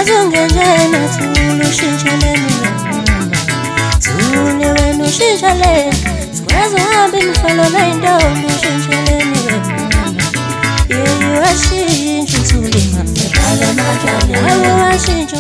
Azungena Zulu shishaleni Zulu wenu shishaleni Sikwazi uhambe imifolo nayintombi shishaleni Yeyi washintsha uthulima Ebhala amatshale Awe washintsha